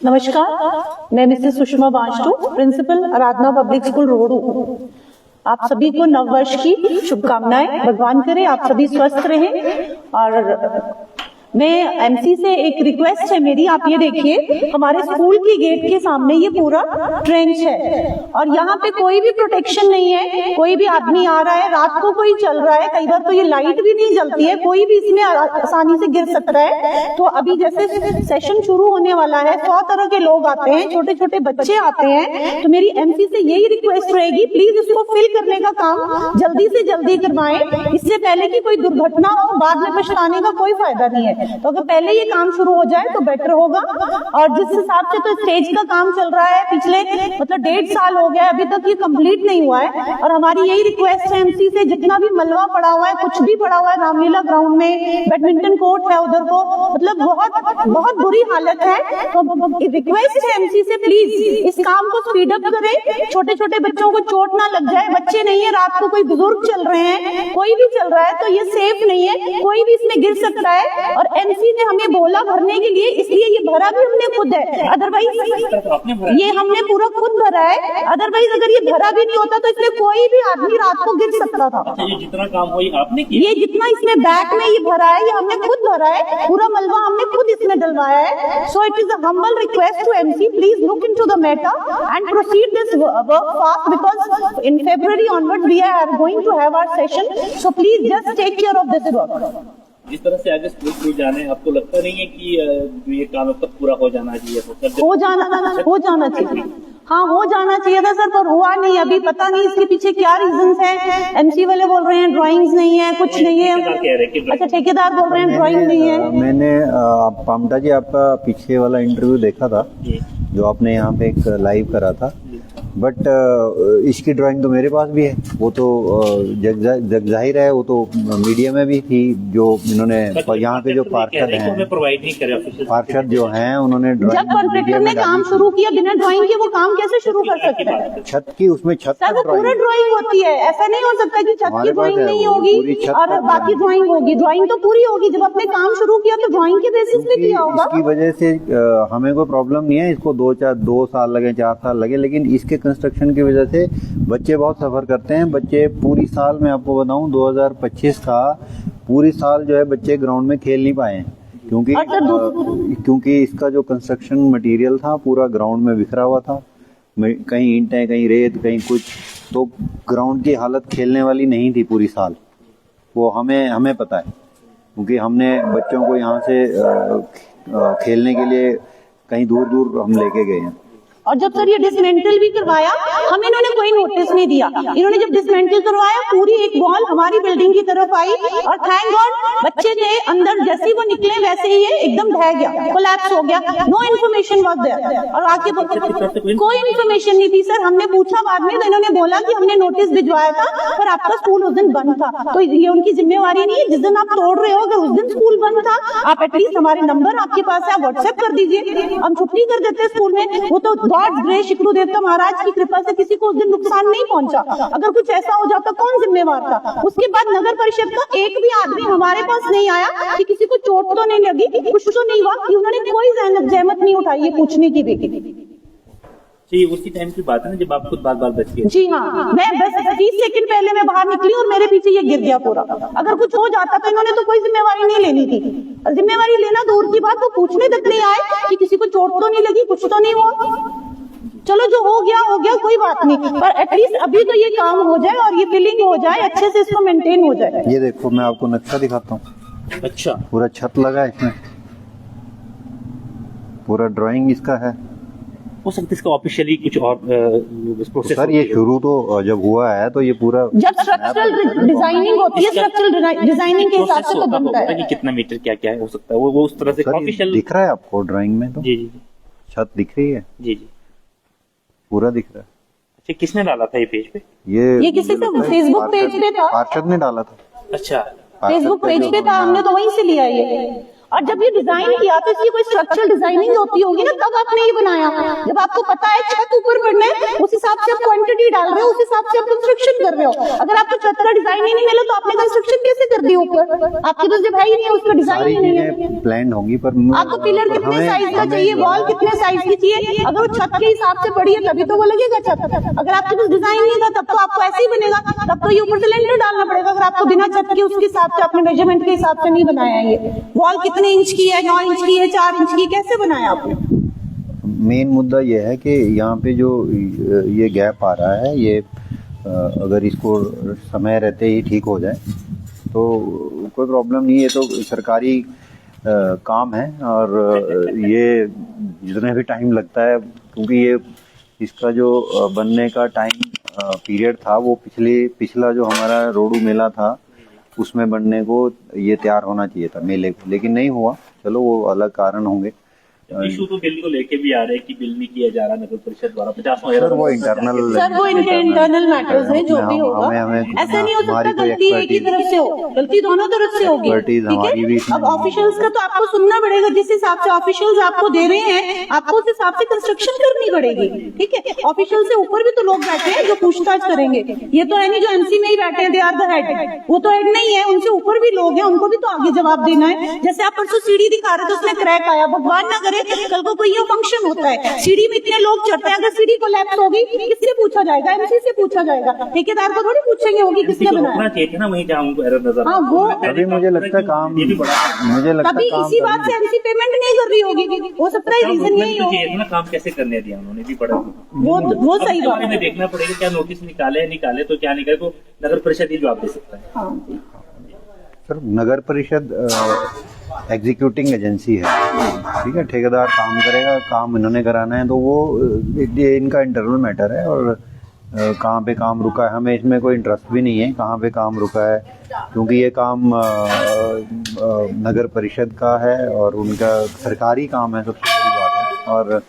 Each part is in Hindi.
नमस्कार, मैं मिसेस सुषमा बांशटू, प्रिंसिपल आराधना पब्लिक स्कूल रोहड़ू। आप सभी को नववर्ष की शुभकामनाएं। भगवान करे आप सभी स्वस्थ रहें। और मैं एमसी से एक रिक्वेस्ट है मेरी, आप ये देखिए हमारे स्कूल की गेट के सामने ये पूरा ट्रेंच है और यहाँ पे कोई भी प्रोटेक्शन नहीं है। कोई भी आदमी आ रहा है, रात को कोई चल रहा है, कई बार तो ये लाइट भी नहीं जलती है, कोई भी इसमें आसानी से गिर सकता है। तो अभी जैसे सेशन शुरू होने वाला है, 100 तरह के लोग आते हैं, छोटे छोटे बच्चे आते हैं, तो मेरी एमसी से यही रिक्वेस्ट रहेगी, प्लीज इसको फिल करने का काम जल्दी से जल्दी करवाएं, इससे पहले कि कोई दुर्घटना हो, बाद में पछताने का कोई फायदा नहीं है। तो अगर पहले ये काम शुरू हो जाए तो बेटर होगा। और जिस हिसाब से तो स्टेज का काम चल रहा है, पिछले मतलब 1.5 साल हो गया, अभी तक ये कंप्लीट नहीं हुआ है। और हमारी यही रिक्वेस्ट है एमसी से, जितना भी मलबा पड़ा हुआ है, कुछ भी पड़ा हुआ है, रामलीला ग्राउंड में बैडमिंटन कोर्ट है उधर को, मतलब बहुत बुरी हालत है। तो रिक्वेस्ट है एमसी से, प्लीज इस काम को स्पीड अप करें, छोटे छोटे बच्चों को चोट ना लग जाए। बच्चे नहीं है, रात को कोई बुजुर्ग चल रहे हैं, कोई भी चल रहा है, तो ये सेफ नहीं है, कोई भी इसमें गिर सकता है। और एमसी ने हमें बोला भरने के लिए, इसलिए ये भरा भी हमने खुद है, अदरवाइज ये हमने पूरा खुद भरा है, अदरवाइज अगर ये भरा भी नहीं होता तो इसमें कोई भी आदमी रात को गिर सकता था। ये जितना काम हुई आपने किया, ये जितना इसमें बैक में ये भरा है, ये हमने खुद भरा है, पूरा मलबा हमने खुद इसमें डलवाया है। So it is a humble request to MC, please look into the matter and proceed this work fast, because in February onwards we are going to have our session, so please just take care of this work. जिस तरह से आगे स्कूल खुल जाने, आपको लगता नहीं है कि ये काम अब तक पूरा हो जाना चाहिए? हो जाना चाहिए, हाँ हो जाना चाहिए था सर, पर हुआ नहीं। अभी पता नहीं इसके पीछे क्या रीजंस हैं। एमसी वाले बोल रहे हैं ड्राइंग्स नहीं है, कुछ नहीं है। अच्छा, ठेकेदार बोल रहे हैं ड्राइंग नहीं है। मैंने पामटा जी आपका पीछे वाला इंटरव्यू देखा था जो आपने यहाँ पे एक लाइव करा था, बट इसकी ड्राइंग तो मेरे पास भी है। वो तो जग जाहिर है, वो तो मीडिया में भी थी। जो इन्होंने यहाँ पे जो पार्षद हैं, पार्षद जो हैं, उन्होंने जब कॉन्ट्रैक्टर ने काम शुरू किया बिना ड्राइंग के, वो काम कैसे शुरू कर सकते हैं? छत की, उसमें छत सर वो पूरा ड्राइंग होती है, ऐसा नहीं हो सकता कि छत की ड्राइंग नहीं होगी और बाकी ड्राइंग होगी। ड्राइंग तो पूरी होगी। जब आपने काम शुरू किया तो ड्राइंग के बेसिस पे किया होगा। इसकी वजह से हमें कोई प्रॉब्लम नहीं है। इसको 2 साल लगे, 4 साल लगे, लेकिन इसके कंस्ट्रक्शन की वजह से बच्चे बहुत सफर करते हैं। बच्चे पूरी साल, मैं आपको बताऊं 2025 का पूरी साल जो है बच्चे ग्राउंड में खेल नहीं पाए, क्योंकि इसका जो कंस्ट्रक्शन मटेरियल था पूरा ग्राउंड में बिखरा हुआ था। कहीं ईंटें, कहीं रेत, कहीं कुछ, तो ग्राउंड की हालत खेलने वाली नहीं थी पूरी साल। वो हमें पता है, क्योंकि हमने बच्चों को यहाँ से खेलने के लिए कहीं दूर दूर हम लेके गए हैं। और जब सर ये डिसमेंटल भी करवाया, हमें इन्होंने कोई नोटिस नहीं दिया। इन्होंने जब डिसमेंटल करवाया, पूरी एक वॉल हमारी बिल्डिंग की तरफ आई और थैंक गॉड बच्चे थे अंदर, जैसे ही वो निकले वैसे ही ये एकदम ढह गया, कोलैप्स हो गया। No information was there. और आके कोई इन्फॉर्मेशन नहीं थी सर। हमने पूछा बाद में, तो इन्होंने बोला कि हमने नोटिस भिजवाया था, पर आपका स्कूल उस दिन बंद था। तो ये उनकी जिम्मेवारी नहीं है। जिस दिन आप तोड़ रहे हो, अगर उस दिन स्कूल बंद था, आप एटलीस्ट हमारे नंबर आपके पास है, आप व्हाट्सएप कर दीजिए, हम छुट्टी कर देते स्कूल में। वो तो गॉड ग्रेस, शुक्र देवता महाराज की कृपा से किसी को उस दिन नुकसान नहीं पहुंचा। अगर कुछ ऐसा हो जाता कौन जिम्मेवार था? उसके बाद नगर परिषद का एक भी आदमी हमारे पास नहीं आया कि किसी को चोट तो नहीं लगी, कुछ तो नहीं हुआ। उन्होंने कोई जहमत नहीं उठाई है पूछने की भी। जी, उसी टाइम की बात है ना जब आप खुद बार बच गए? जी हाँ, मैं बस 30 सेकंड पहले मैं बाहर निकली और मेरे पीछे ये गिर गया पूरा। अगर कुछ हो जाता तो इन्होंने तो कोई जिम्मेवारी नहीं लेनी थी। जिम्मेवारी लेना दूर की बात, वो पूछने तक नहीं आए कि किसी को चोट तो नहीं लगी, कुछ तो नहीं हुआ। चलो जो हो गया कोई बात नहीं, पर एटलीस्ट अभी तो ये काम हो जाए और ये फिलिंग हो जाए, अच्छे से इसको मेंटेन हो जाए। ये देखो, मैं आपको नक्शा दिखाता हूँ। अच्छा, पूरा छत लगा है इसमें, पूरा ड्राइंग इसका है। हो सकता है इसका ऑफिशियली कुछ और प्रोसेस। सर ये शुरू तो जब हुआ है तो ये पूरा जब स्ट्रक्चरल डिजाइनिंग होती है, स्ट्रक्चरल डिजाइनिंग के हिसाब से तो बनता है कि कितना मीटर क्या है, हो सकता है वो उस तरह से ऑफिशियल दिख रहा है आपको ड्राइंग में? तो जी जी, छत दिख रही है? जी, पूरा दिख रहा है। अच्छा, किसने डाला था ये पेज पे? ये किसी से फेसबुक पेज पे था, पार्षद ने डाला था। अच्छा, फेसबुक पेज पे था, हमने तो वहीं से लिया ये। और जब ये डिजाइन किया तो इसकी कोई स्ट्रक्चरल डिजाइनिंग होती होगी ना, तब आपने ये बनाया। जब आपको पता है छत ऊपर बढ़ना है, उस हिसाब से आप क्वांटिटी डाल रहे हो, उस हिसाब से आप कंस्ट्रक्शन कर रहे हो। अगर आपको छत का डिजाइन ही नहीं मिला तो आपने कंस्ट्रक्शन कैसे कर दी ऊपर? आपके पास जब है ही नहीं, उसका डिजाइन सारी ही नहीं है। चीजें प्लान होंगी, पर आपको पिलर कितने साइज का चाहिए, वॉल कितने साइज की चाहिए, अगर वो छत के हिसाब से बड़ी है तभी तो वो लगेगा छत। अगर आपके पास डिजाइन नहीं था तब तो आपको ऐसे ही बनेगा, तब तो ये ऊपर से लेंटर डालना पड़ेगा। अगर आपको बिना छत के उसके हिसाब से अपने मेजरमेंट के हिसाब से नहीं बनाया, ये वॉल कितने इंच की है, 9 इंच की है, 4 इंच की, कैसे बनाया आपने? मेन मुद्दा ये है कि यहाँ पे जो ये गैप आ रहा है, ये अगर इसको समय रहते ही ठीक हो जाए तो कोई प्रॉब्लम नहीं है। ये तो सरकारी काम है, और ये जितने भी टाइम लगता है, क्योंकि ये इसका जो बनने का टाइम पीरियड था वो पिछला जो हमारा रोडू मेला था उसमें बनने को ये तैयार होना चाहिए था मेले को, लेकिन नहीं हुआ। चलो वो अलग कारण होंगे। इशू तो बिल को लेके भी आ रहे हैं कि बिल नहीं किया जा रहा नगर परिषद द्वारा 50 सर वो इंटरनल सर वो इनके इंटरनल मैटर्स हैं, जो भी होगा। हमें ऐसा नहीं हो सकता हमारी कोई गलती एक ही तरफ से हो, गलती दोनों तरफ से होगी, Expertise ठीक हमारी भी है। इसमें अब ऑफिशियल्स का तो आपको सुनना पड़ेगा, जिस हिसाब से ऑफिशियल्स आपको दे रहे हैं आपको उस हिसाब से कंस्ट्रक्शन करनी पड़ेगी, ठीक है। ऑफिशियल से ऊपर भी तो लोग बैठे हैं जो पूछताछ करेंगे, ये तो है नहीं जो एमसी में ही बैठे हैं, दे आर द हेड, वो तो हेड नहीं है, उनसे ऊपर भी लोग हैं, उनको भी तो आगे जवाब देना है। जैसे आप परसों सीढ़ी दिखा रहे थे, उसमें क्रैक आया, भगवान ना करे कल को कोई फंक्शन होता है, सीढ़ी में इतने लोग चढ़ते हैं, अगर सीढ़ी कोलैप्स होगी किससे पूछा जाएगा? एमसी से पूछा जाएगा, ठेकेदार को थोड़ी पूछेंगे होगी किसने बनाया। चाहिए था ना, वहीं जहाँ उनको एरर नजर हाँ वो अभी मुझे लगता है काम, मुझे लगता तभी है काम इसी बात से एमसी पेमेंट नहीं कर रही होगी, हो सकता है रीजन यही हो। चाहिए था ना, काम कैसे करने दिया उन्होंने भी बड़ा। वो सही बात में है। देखना पड़ेगा क्या नोटिस निकाले तो क्या निकाले, तो नगर परिषद ही जवाब दे सकता है। हाँ जी। सर नगर परिषद एग्जीक्यूटिंग एजेंसी है, ठीक है। ठेकेदार काम करेगा, काम इन्होंने कराना है तो वो ये इनका इंटरनल मैटर है, और कहाँ पे काम रुका है हमें इसमें कोई इंटरेस्ट भी नहीं है कहाँ पे काम रुका है, क्योंकि ये काम नगर परिषद का है और उनका सरकारी काम है, सबसे बड़ी बात है। और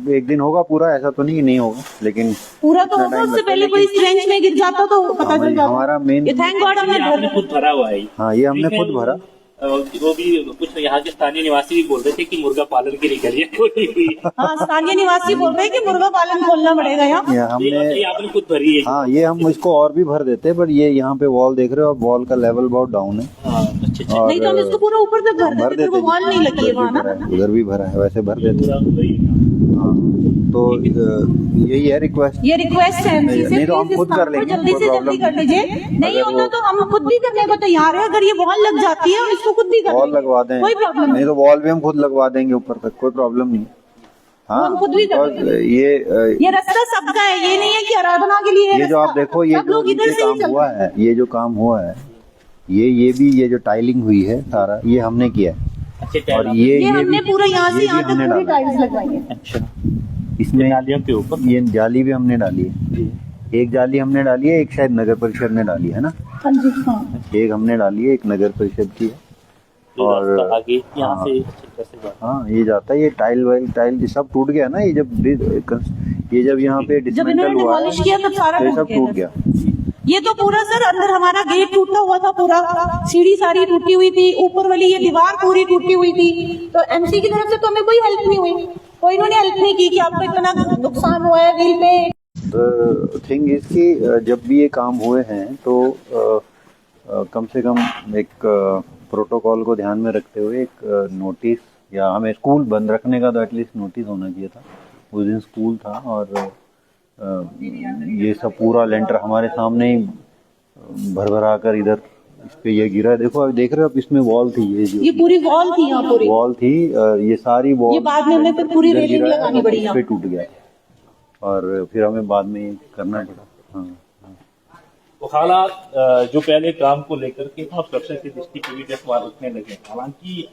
एक दिन होगा पूरा, ऐसा तो नहीं होगा, लेकिन पूरा तो होगा, उससे पहले कोई ट्रेंच में गिर जाता तो पता चल जाता। हमारा मेन थैंक गॉड हमने आपने खुद भरा हुआ है। हाँ ये हमने खुद भरा। वो भी कुछ यहाँ के स्थानीय निवासी भी बोल रहे थे कि मुर्गा पालन के लिए करिए। हाँ स्थानीय निवासी बोल रहे हैं कि मुर्गा पालन खोलना पड़ेगा यहाँ। ये हमने आपने खुद भरी है। हाँ ये हम इसको और भी भर देते हैं, पर ये यहाँ पे वॉल देख रहे हो, अब वॉल का लेवल बहुत डाउन है। अच्छा नहीं तो हम इसको पूरा ऊपर तक भर देते, वो वॉल नहीं लगी है वहाँ ना। उधर भी भरा है, वैसे भर देते हैं। हाँ तो यही है रिक्वेस्ट। ये रिक्वेस्ट है एमसी से, नहीं तो हम खुद कर लेंगे, जल्दी से जल्दी कर लीजिए। नहीं होता तो हम खुद भी करने को तैयार है, अगर ये वॉल लग जाती है हम इसको खुद भी कर वॉल लेंगे, लगवा दें, कोई प्रॉब्लम नहीं तो वॉल भी हम खुद लगवा देंगे ऊपर तक, कोई प्रॉब्लम नहीं। हाँ हम खुद भी कर और लेंगे। ये रास्ता सबका है, ये नहीं है कि आराधना के लिए ये जो आप देखो, ये सब लोग इधर से ही काम हुआ है, ये जो काम हुआ है, ये जो टाइलिंग हुई है सारा ये हमने किया है। और ये हमने पूरा यहाँ से यहाँ तक हमने पूरी डाला। टाइल्स लगवाई है। अच्छा, इसमें नालियों के ऊपर ये जाली भी हमने डाली है, एक जाली हमने डाली है, एक शायद नगर परिषद ने डाली है ना। हाँ जी हाँ। एक हमने डाली है, एक नगर परिषद की है। और आगे यहाँ से कैसे जाता हाँ ये जाता है, ये टाइल सब टूट गया ना, ये जब यहाँ पे जब डिसमेंटल इन्होंने हुआ है डिमोलिश किया तब सारा तो ये सब टूट गया। गया। ये तो पूरा सर अंदर हमारा गेट टूटा हुआ था, पूरा सीढ़ी सारी टूटी हुई थी, ऊपर वाली ये दीवार पूरी टूटी हुई थी। तो एमसी की तरफ से तो हमें कोई हेल्प नहीं हुई, कोई इन्होंने हेल्प नहीं की कि आपको इतना नुकसान हुआ है व्हील पे। थिंग इज कि जब भी ये काम हुए हैं तो कम से कम एक प्रोटोकॉल को ध्यान में रखते हुए एक नोटिस, या हमें स्कूल बंद रखने का तो एटलीस्ट नोटिस होना चाहिए था। उस दिन स्कूल था और ये सब पूरा लेंटर हमारे सामने ही भरभरा कर इधर इस पे ये गिरा है। देखो अब देख रहे हो, अब इसमें वॉल थी, ये पूरी वॉल थी, यहाँ पूरी वॉल थी, ये सारी वॉल, ये बाद में हमें फिर पूरी इधर रेलिंग गिरा है, लगानी पड़ी इस पे टूट गया और फिर हमें बाद में करना पड़ा। हाँ तो हालात जो पहले काम को लेकर के था, सुरक्षा की दृष्टि के लिए सवाल उठने लगे। हालांकि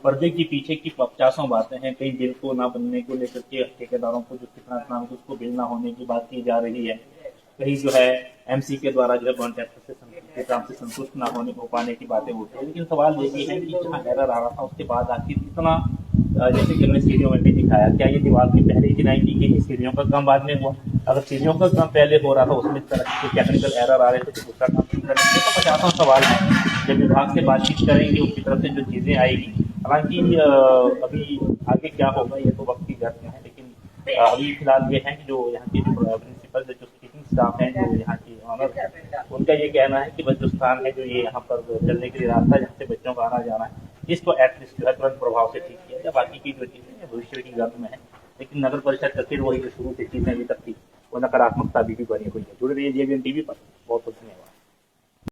पर्दे के पीछे की 50 बातें हैं, कई बिल को ना बनने को लेकर के ठेकेदारों को जो कितना नाम है उसको बिल ना होने की बात की जा रही है, कहीं जो है एमसी के द्वारा जो है कॉन्ट्रैक्टर से काम से संतुष्ट ना हो पाने की बातें उठी है। लेकिन सवाल ये भी है कि जहाँ एरर आ रहा था उसके बाद आखिर इतना, जैसे कि हमने सीढ़ियों में भी दिखाया, क्या ये दीवार की पहले ही चिनाई की गई, सीढ़ियों का काम बाद में हुआ? अगर चीजों का काम पहले हो रहा था उसमें इस तरह के टेक्निकल एरर आ रहे थे तो उसका काम ठीक करेंगे। तो 50 सवाल है, जब विभाग से बातचीत करेंगे उनकी तरफ से जो चीजें आएगी, हालांकि अभी आगे क्या होगा ये तो वक्त की बात है, लेकिन अभी फिलहाल ये है कि जो यहाँ के प्रिंसिपल जो टीचिंग स्टाफ है, जो यहाँ की ऑनर है, उनका ये कहना है कि बस जो स्थान है जो ये यहाँ पर चलने के लिए रास्ता जहाँ से बच्चों का आना जाना है, इसको एटलीस्ट जो है तुरंत प्रभाव से ठीक किया जाए। बाकी की जो चीजें भविष्य की गर्भ में है, लेकिन नगर परिषद का फिर वही जो शुरू से चीजें अभी तक थी वो नकारात्मकता भी बनी हुई है। जुड़े रहिए जेबीएन टीवी पर। बहुत बहुत धन्यवाद।